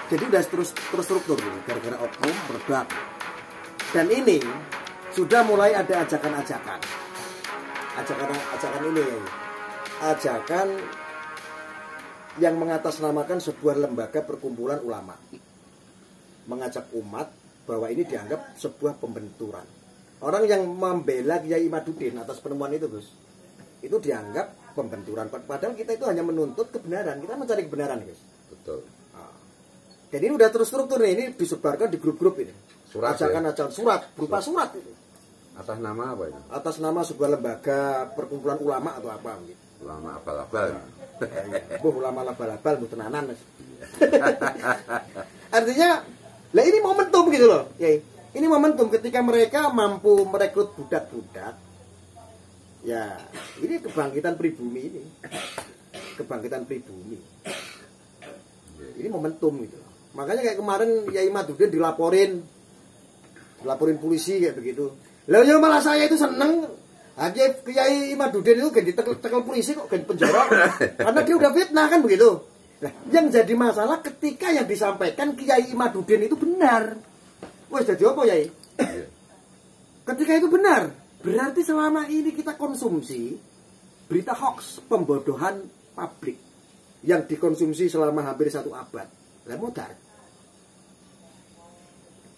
Jadi udah terstruktur gara-gara oknum produk. Dan ini sudah mulai ada ajakan-ajakan. Ajakan ini, ajakan yang mengatasnamakan sebuah lembaga perkumpulan ulama, mengajak umat bahwa ini dianggap sebuah pembenturan. Orang yang membela Kiai Imaduddin atas penemuan itu, Gus, itu dianggap pembenturan. Padahal kita itu hanya menuntut kebenaran, kita mencari kebenaran, Gus. Betul. Nah, jadi ini udah terstruktur nih, ini disebarkan di grup-grup ini. Surat, ajakan surat, berupa surat itu. Atas nama apa itu? Atas nama sebuah lembaga perkumpulan ulama atau apa gitu. Ulama abal-abal. Ulama labal-labal tenanan. Artinya, lah ini momentum gitu loh. Ya, ini momentum ketika mereka mampu merekrut budak-budak. Ya, ini kebangkitan pribumi ini. Kebangkitan pribumi. Ini momentum gitu loh. Makanya kayak kemarin Yai Imaduddin dilaporin polisi kayak begitu. Lah ya malah saya itu seneng. Aja Kiai Imaduddin itu kan ditekel polisi kok kan penjara. Karena dia udah fitnah kan begitu. Nah, yang jadi masalah ketika yang disampaikan Kiai Imaduddin itu benar. Wes jadi apa Yai? Ketika itu benar, berarti selama ini kita konsumsi berita hoax, pembodohan publik yang dikonsumsi selama hampir 1 abad. Lah modar.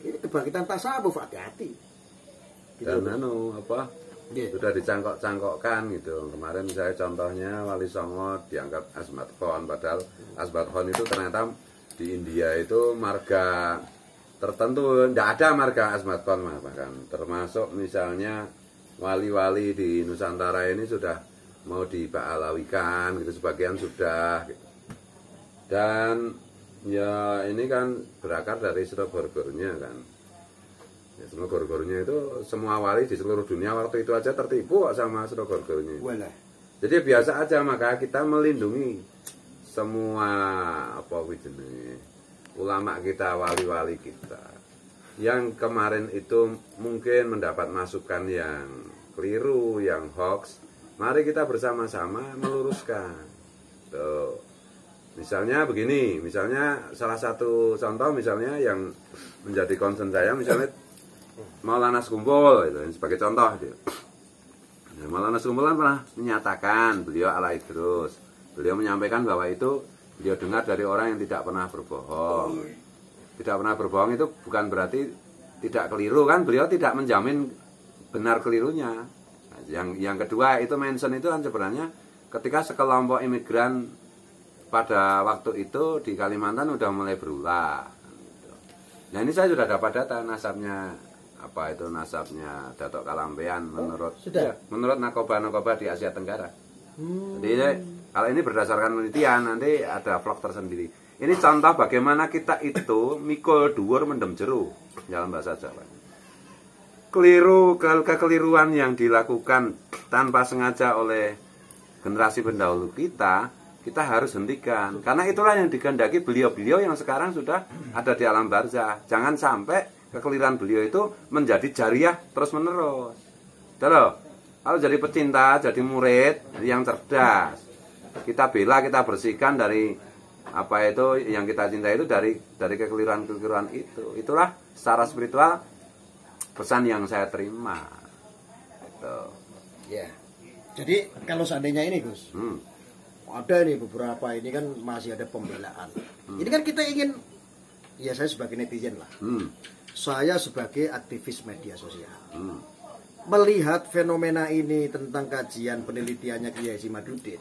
Ini kebangkitan tasawuf, hati-hati. Gitu. Dan sudah dicangkok-cangkokkan gitu. Kemarin misalnya contohnya Wali Songo dianggap Asmat Khan, padahal Asmat Khan itu ternyata di India itu marga tertentu, tidak ada marga Asmat Khan bahkan. Termasuk misalnya wali-wali di Nusantara ini sudah mau diba'alawikan gitu, sebagian sudah gitu. Dan ya ini kan berakar dari Sro-Gorgornya kan. Ya, Sro-Gorgornya itu semua wali di seluruh dunia waktu itu aja tertipu sama Sro-Gorgornya. Jadi biasa aja, maka kita melindungi semua ulama kita, wali-wali kita yang kemarin itu mungkin mendapat masukan yang keliru, yang hoax. Mari kita bersama-sama meluruskan. Tuh. Misalnya begini, misalnya salah satu contoh misalnya yang menjadi concern saya, misalnya Maulana Skumpul itu sebagai contoh dia. Nah, Maulana Skumpul kan pernah menyatakan beliau ala Idrus. Beliau menyampaikan bahwa itu beliau dengar dari orang yang tidak pernah berbohong. Tidak pernah berbohong itu bukan berarti tidak keliru kan, beliau tidak menjamin benar kelirunya. Nah, yang kedua itu mention itu kan sebenarnya ketika sekelompok imigran pada waktu itu di Kalimantan udah mulai berulah. Nah ini saya sudah dapat data nasabnya nasabnya Datuk Kalampean menurut nakoba-nakoba di Asia Tenggara. Jadi kalau ini berdasarkan penelitian nanti ada vlog tersendiri. Ini contoh bagaimana kita itu mikul dhuwur mendem jeru dalam bahasa Jawa. Kekeliruan yang dilakukan tanpa sengaja oleh generasi pendahulu kita harus hentikan. Karena itulah yang dikehendaki beliau-beliau yang sekarang sudah ada di alam barzah. Jangan sampai kekeliruan beliau itu menjadi jariah terus-menerus. Kalau jadi pecinta, jadi murid yang cerdas, kita bela, kita bersihkan dari apa itu yang kita cintai itu dari kekeliruan-kekeliruan itu. Itulah secara spiritual pesan yang saya terima. Gitu. Ya. Jadi kalau seandainya ini Gus, ada nih beberapa ini kan masih ada pembelaan. Ini kan kita ingin, ya saya sebagai netizen lah, saya sebagai aktivis media sosial, melihat fenomena ini tentang kajian penelitiannya Kiai Imaduddin.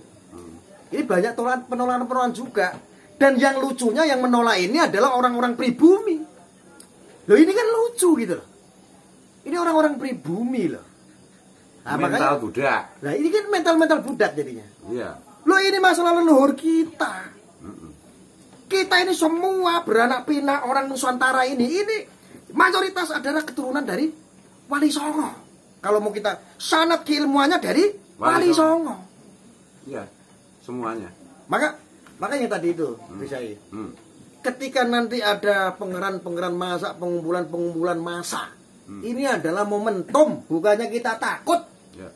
Ini banyak penolakan juga. Dan yang lucunya yang menolak ini adalah orang-orang pribumi. Loh ini kan lucu gitu loh. Ini orang-orang pribumi loh. Nah, mental budak. Nah ini kan mental budak jadinya. Iya. Loh ini masalah leluhur kita. Kita ini semua beranak pinak orang Nusantara ini mayoritas adalah keturunan dari Wali Songo. Kalau mau kita sanad keilmuannya dari Wali Songo. Iya, semuanya. Makanya tadi itu bisa ketika nanti ada pengerahan massa, pengumpulan massa, ini adalah momentum, bukannya kita takut. Ya.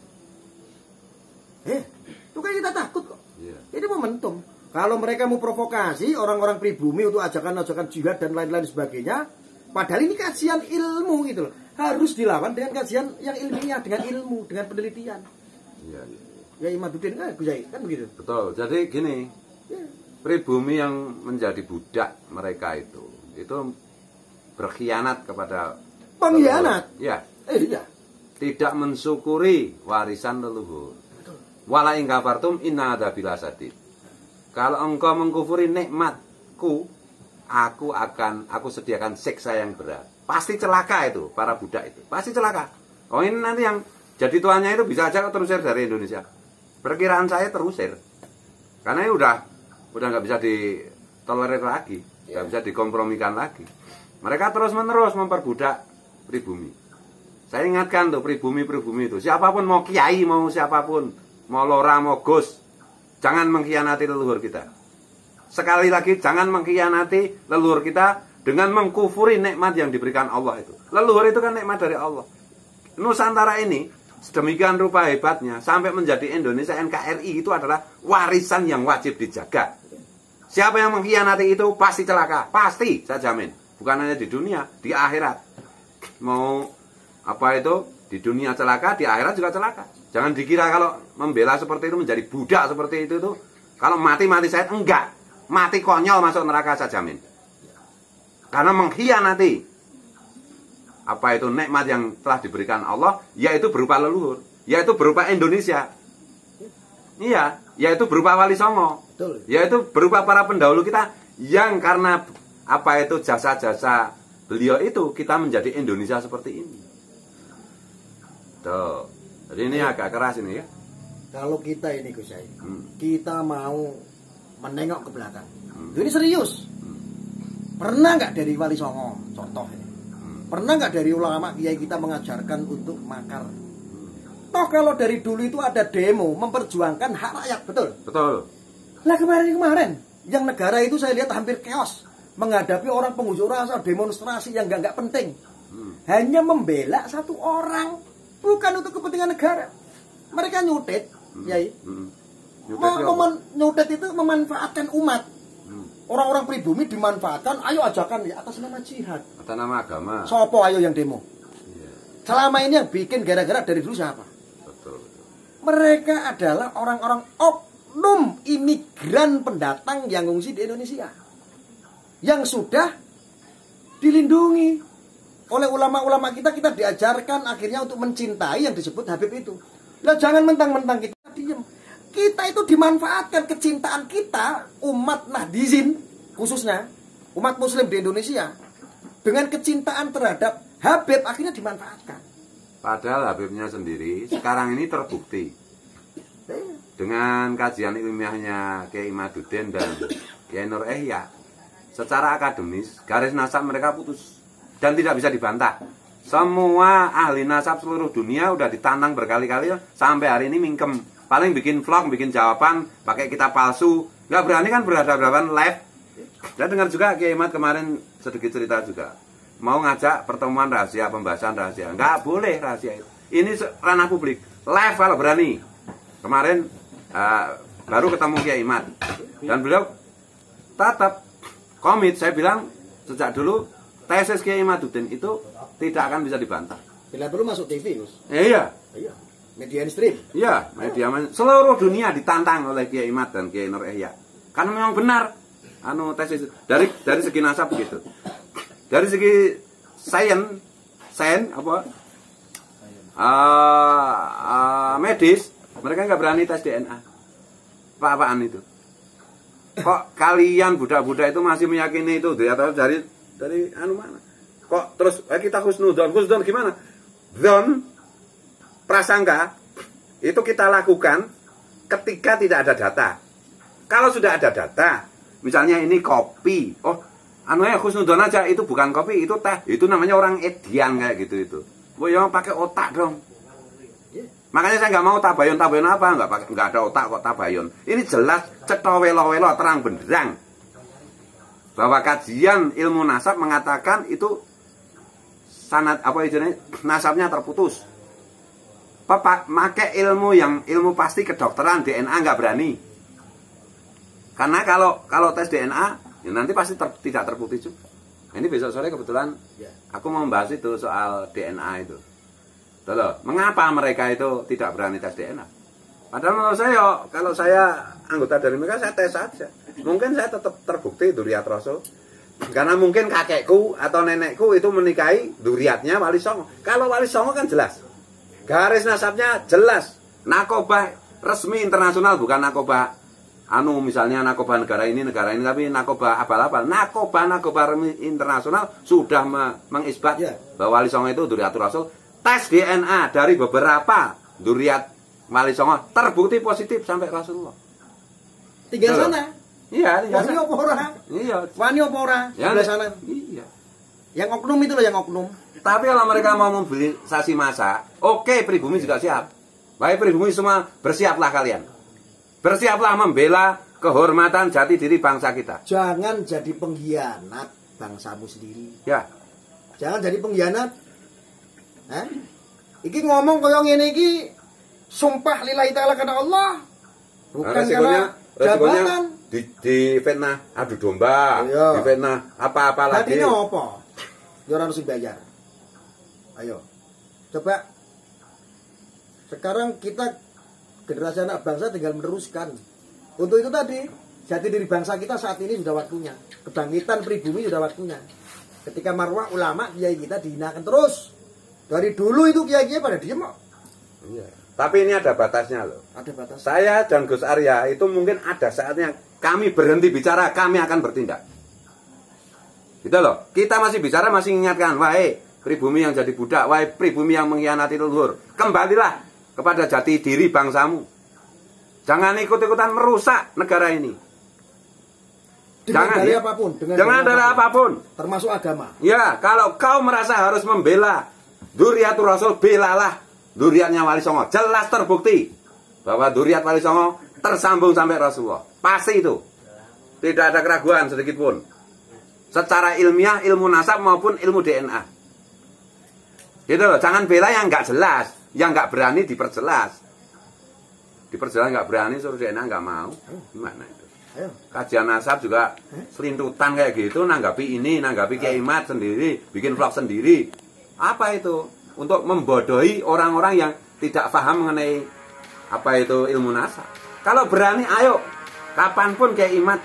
Bukan kita takut kok. Ya. Ini momentum. Kalau mereka mau provokasi orang-orang pribumi untuk ajakan-ajakan jihad dan lain-lain sebagainya, padahal ini kajian ilmu gitu loh. Harus dilawan dengan kajian yang ilmiah, dengan ilmu, dengan penelitian. Iya. Ya Imaduddin kan Gus Yai, kan begitu. Betul. Jadi gini, pribumi yang menjadi budak mereka itu berkhianat kepada Pengkhianat. Ya. Iya. Tidak mensyukuri warisan leluhur. Wala in kafartum inna adzabila sadid. Kalau engkau mengkufuri nikmatku, aku sediakan siksa yang berat. Pasti celaka itu para budak itu. Pasti celaka. Oh ini nanti yang jadi tuannya itu bisa aja terusir dari Indonesia. Perkiraan saya terusir. Karena ini udah nggak bisa ditolerir lagi, nggak bisa dikompromikan lagi. Mereka terus-menerus memperbudak pribumi. Saya ingatkan tuh pribumi itu. Siapapun mau kiai, mau siapapun, mau lora, mau gus, jangan mengkhianati leluhur kita. Sekali lagi, jangan mengkhianati leluhur kita dengan mengkufuri nikmat yang diberikan Allah itu. Leluhur itu kan nikmat dari Allah. Nusantara ini sedemikian rupa hebatnya sampai menjadi Indonesia NKRI itu adalah warisan yang wajib dijaga. Siapa yang mengkhianati itu pasti celaka, pasti saya jamin. Bukan hanya di dunia, di akhirat. Mau apa itu? Di dunia celaka, di akhirat juga celaka. Jangan dikira kalau membela seperti itu menjadi budak seperti itu tuh. Kalau mati saya enggak. Mati konyol masuk neraka saya jamin. Karena mengkhianati apa itu nikmat yang telah diberikan Allah, yaitu berupa leluhur, yaitu berupa Indonesia. Iya, yaitu berupa Wali Songo. Betul. Yaitu berupa para pendahulu kita yang karena apa itu jasa-jasa beliau itu kita menjadi Indonesia seperti ini. Tuh. Jadi ini agak keras ini ya. Kalau kita ini Gus Yai, kita mau menengok ke belakang. Ini serius. Pernah nggak dari Wali Songo, contoh ini? Pernah nggak dari ulama kiai kita mengajarkan untuk makar? Toh kalau dari dulu itu ada demo memperjuangkan hak rakyat, betul? Betul. Lah kemarin yang negara itu saya lihat hampir chaos menghadapi orang pengunjuk rasa, demonstrasi yang nggak penting. Hanya membela satu orang, bukan untuk kepentingan negara. Mereka nyutet, Yai. Nyutet itu memanfaatkan umat. Orang-orang pribumi dimanfaatkan, ayo ajakan ya atas nama jihad. Atas nama agama. Sopo ayo yang demo. Iya. Selama ini yang bikin gara-gara dari dulu siapa? Betul. Mereka adalah orang-orang oknum imigran pendatang yang ngungsi di Indonesia. Yang sudah dilindungi oleh ulama-ulama kita diajarkan akhirnya untuk mencintai yang disebut Habib itu. Lah jangan mentang-mentang kita diem. Kita itu dimanfaatkan kecintaan kita, umat Nahdizin khususnya, umat muslim di Indonesia, dengan kecintaan terhadap Habib akhirnya dimanfaatkan. Padahal Habibnya sendiri sekarang ini terbukti dengan kajian ilmiahnya Kiai Imaduddin dan Kiai Nur Ihya, secara akademis garis nasab mereka putus dan tidak bisa dibantah. Semua ahli nasab seluruh dunia udah ditantang berkali-kali sampai hari ini mingkem. Paling bikin vlog, bikin jawaban, pakai kitab palsu. Nggak berani kan berhadapan live. Saya dengar juga Kiai Imad kemarin sedikit cerita juga. Mau ngajak pertemuan rahasia, pembahasan rahasia. Nggak boleh rahasia itu. Ini ranah publik. Live kalau berani. Kemarin baru ketemu Kiai Imad. Dan beliau tetap komit. Saya bilang sejak dulu tesis Kiai Imaduddin itu tidak akan bisa dibantah. Bila perlu masuk TV, Gus. Iya. Iya. Media stream. Iya, media seluruh dunia ditantang oleh Kiai Imad dan Kiai Nur Ihya. Karena memang benar tesis dari segi nasab begitu. Dari segi sains medis, mereka nggak berani tes DNA. Apa-apaan itu? Kok kalian budak-budak itu masih meyakini itu atau dari mana? Kok terus kita husnudon gimana? Don prasangka itu kita lakukan ketika tidak ada data. Kalau sudah ada data, misalnya ini kopi, husnudon aja itu bukan kopi, itu teh, itu namanya orang edian kayak gitu itu. Yang pakai otak dong. Makanya saya nggak mau tabayun apa, nggak ada otak kok tabayun. Ini jelas cetha welo-welo terang benderang bahwa kajian ilmu nasab mengatakan itu sanad nasabnya terputus. Pakai ilmu pasti kedokteran DNA nggak berani. Karena kalau tes DNA ya nanti pasti tidak terbukti juga. Ini besok sore kebetulan aku mau membahas itu soal DNA itu. Tuh loh, mengapa mereka itu tidak berani tes DNA? Padahal menurut saya, kalau saya anggota dari mereka, saya tes saja. Mungkin saya tetap terbukti Duriat Rasul. Karena mungkin kakekku atau nenekku itu menikahi Duriatnya Wali Songo. Kalau Wali Songo kan jelas. Garis nasabnya jelas. Narkoba resmi internasional, bukan narkoba misalnya narkoba negara ini, tapi narkoba abal-abal. Narkoba internasional sudah mengisbat bahwa Wali Songo itu Duriat Rasul. Tes DNA dari beberapa Duriat Wali Songo terbukti positif sampai Rasulullah. Tinggal sana. Iya, tinggal sana. Wani apa ora? Iya. Wani apa ora? Ya, sana. Iya. Yang oknum itu loh, yang oknum. Tapi kalau mereka mau mobilisasi massa, oke, pribumi juga siap. Baik, pribumi semua bersiaplah kalian. Bersiaplah membela kehormatan jati diri bangsa kita. Jangan jadi pengkhianat bangsamu sendiri. Ya. Jangan jadi pengkhianat. Hah? Iki ngomong kaya ngene iki sumpah lillahi ta'ala karena Allah. Bukan resikonya jabatan. Di fitnah adu domba, di fitnah apa-apa lagi. Artinya apa? Ya orang harus bayar. Ayo. Coba sekarang kita generasi anak bangsa tinggal meneruskan. Untuk itu tadi, jati diri bangsa kita saat ini sudah waktunya. Kebangkitan pribumi sudah waktunya. Ketika marwah ulama kiai kita dihinakan terus. Dari dulu itu kiai-kiai pada diem kok. Iya. Tapi ini ada batasnya loh. Ada batas. Saya dan Gus Arya itu mungkin ada saatnya kami berhenti bicara, kami akan bertindak. Gitu loh. Kita masih bicara, masih mengingatkan, wahai pribumi yang jadi budak, wahai pribumi yang mengkhianati leluhur, kembalilah kepada jati diri bangsamu. Jangan ikut-ikutan merusak negara ini. Dengan dari apapun. Dengan dari apapun. Termasuk agama. Ya, kalau kau merasa harus membela Duriatul Rasul, belalah Duriatnya Wali Songo. Jelas terbukti bahwa Duriat Wali Songo tersambung sampai Rasulullah. Pasti itu. Tidak ada keraguan sedikit pun. Secara ilmiah, ilmu nasab maupun ilmu DNA. Gitu loh, jangan bela yang nggak jelas. Yang nggak berani diperjelas. Diperjelas nggak berani, suruh DNA nggak mau. Gimana itu? Kajian nasab juga selintutan kayak gitu, nanggapi ini, nanggapi Kiai Mat sendiri, bikin vlog sendiri. Apa itu? Untuk membodohi orang-orang yang tidak paham mengenai apa itu ilmu nasab. Kalau berani, ayo. Kapanpun Kiai Imat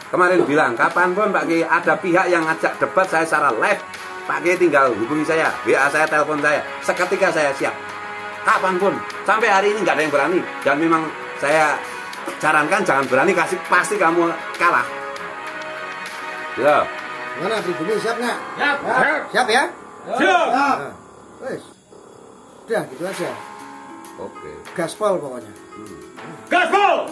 kemarin bilang, kapanpun Pak Kiai ada pihak yang ngajak debat saya secara live, Pak Kiai tinggal hubungi saya, WA saya, telepon saya. Seketika saya siap. Kapanpun. Sampai hari ini nggak ada yang berani. Dan memang saya sarankan jangan berani, pasti kamu kalah. Ya. Mana pribumi siap nggak? Siap. Siap ya? Siap. Wes. Udah gitu aja. Oke. Gaspol pokoknya. Gaspol.